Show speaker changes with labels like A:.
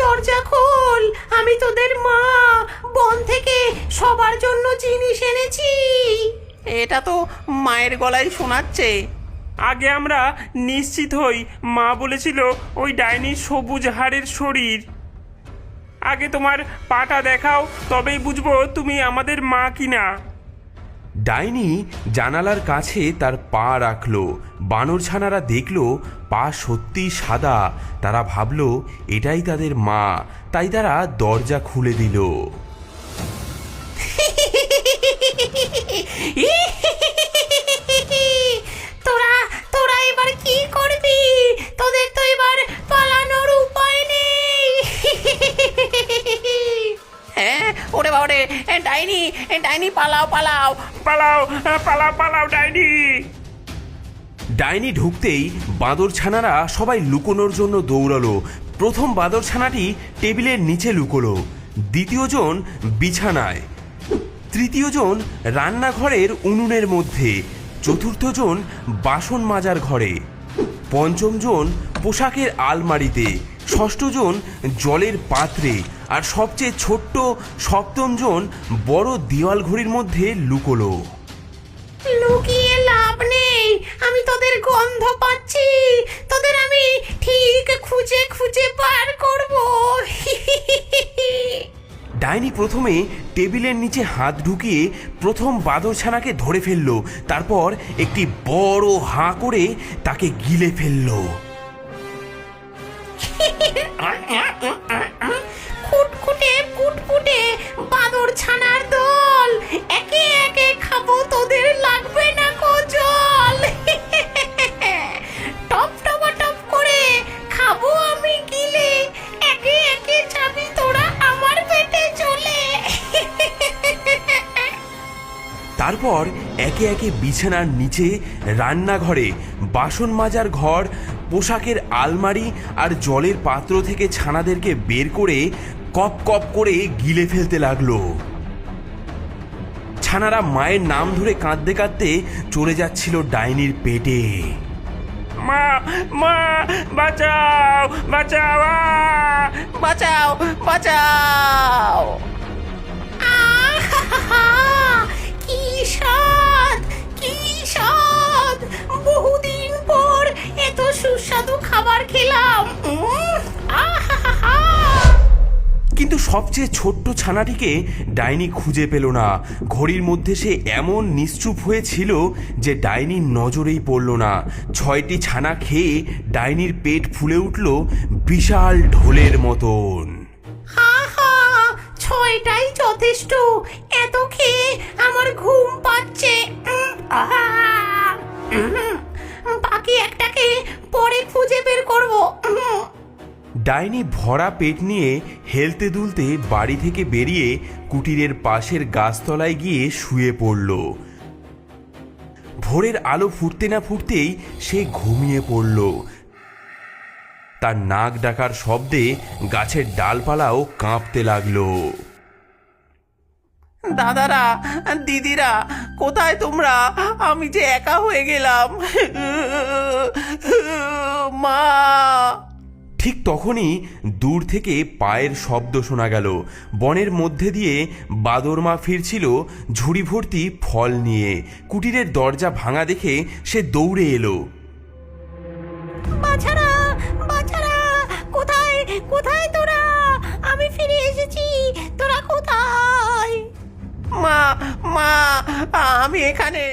A: দরজা খোল, আমি তোদের মা। বন থেকে সবার জন্য জিনিস এনেছি।
B: এটা তো মায়ের গলায় শোনাচ্ছে।
C: আগে আমরা নিশ্চিত হই, মা বলেছিল ওই ডাইনির সবুজ হাড়ের শরীর। আগে তোমার পাটা দেখাও, তবেই বুঝবো তুমি আমাদের মা কিনা।
D: ডাইনি জানালার কাছে তার পা রাখলো। বানরছানারা দেখলো পা সত্যি সাদা। তারা ভাবলো এটাই তাদের মা, তাই তারা দরজা খুলে দিল।
A: তোরা তোরা এবার কি করবি? তোদের তো এবার পালানোর উপায় নেই।
B: হ্যাঁ, ওরে বাবারে, ডাইনি ডাইনি, পালাও পালাও।
C: পালাও পালাও পালাও ডাইনি।
D: ডাইনি ঢুকতেই বাঁদরছানারা সবাই লুকোনোর জন্য দৌড়ালো। প্রথম বাঁদরছানাটি টেবিলের নিচে লুকোলো, দ্বিতীয়জন বিছানায়, তৃতীয়জন রান্নাঘরের উনুনের মধ্যে, চতুর্থজন বাসন মাজার ঘরে, পঞ্চমজন পোশাকের আলমারিতে, ষষ্ঠজন জলের পাত্রে, আর সবচেয়ে ছোট্ট সপ্তমজন বড় দেওয়াল ঘড়ির মধ্যে লুকোলো।
A: লুকিয়ে লাভ নেই, আমি তোদের গন্ধ পাচ্ছি। তোদের আমি ঠিক খুঁজে খুঁজে বার করব।
D: ডাইনি প্রথমে টেবিলের নিচে হাত ঢুকিয়ে প্রথম বাঁদরছানাকে ধরে ফেললো। তারপর একটি বড় হাঁ করে তাকে গিলে ফেললো।
A: খুটখুটে ফুটফুটে বাদর ছানার দল, একে একে খাবো, তোদের লাগবে না কো জল। টপ টপ টপ করে খাবো আমি গিলে, একে একে যাবি তোরা আমার পেটে চলে।
D: তারপর একে একে বিছানার নিচে, রান্নাঘরে, বাসন মাজার ঘর, পোশাকের আলমারি আর জলের পাত্র থেকে ছানাদেরকে বের করে কপ কপ করে গিলে ফেলতে লাগলো। ছানারা মায়ের নাম ধরে কাঁদতে কাঁদতে চলে যাচ্ছিল ডাইনির পেটে।
C: মা মা, বাঁচাও বাঁচাও
B: বাঁচাও বাঁচাও।
A: আহা! কি স্বাদ, কি স্বাদ! বহুদিন পর এত সুস্বাদু খাবার খেলাম। আহা!
D: কিন্তু সবচেয়ে ছোট্ট ছানাটিকে ডাইনি খুঁজে পেল না। ঘড়ির মধ্যে সে এমন নিশ্চুপ হয়েছিল যে ডাইনির নজরেই পড়ল না। 6টি ছানা খেয়ে ডাইনির পেট ফুলে উঠল বিশাল ঢোলের মতন।
A: আহা! 6টাই যথেষ্ট। এত খেয়ে আমার ঘুম পাচ্ছে। আহা! বাকি একটাকে পরে খুঁজে বের করব।
D: ডাইনি ভরা পেট নিয়ে হেলতে দুলতে বাড়ি থেকে বেরিয়ে কুটিরের পাশের গাছতলায় গিয়ে শুয়ে পড়ল। ভোরের আলো ফুটতে না ফুটতেই সে ঘুমিয়ে পড়ল। তার নাক ডাকার শব্দে গাছের ডালপালাও কাঁপতে লাগলো।
B: দাদারা, দিদিরা, কোথায় তোমরা? আমি যে একা হয়ে গেলাম। মা।
D: ঠিক তখনই দূর থেকে পায়ের শব্দ শোনা গেল। বনের মধ্যে দিয়ে বাদরমা ফিরছিল ঝুড়ি ভর্তি ফল নিয়ে। কুটিরের দরজা ভাঙা দেখে সে দৌড়ে এলো।
A: বাছারা, বাছারা, কোথায় কোথায় তোরা? আমি ফিরে এসেছি, তোরা কোথায়?
B: মা মা, আমি এখানে।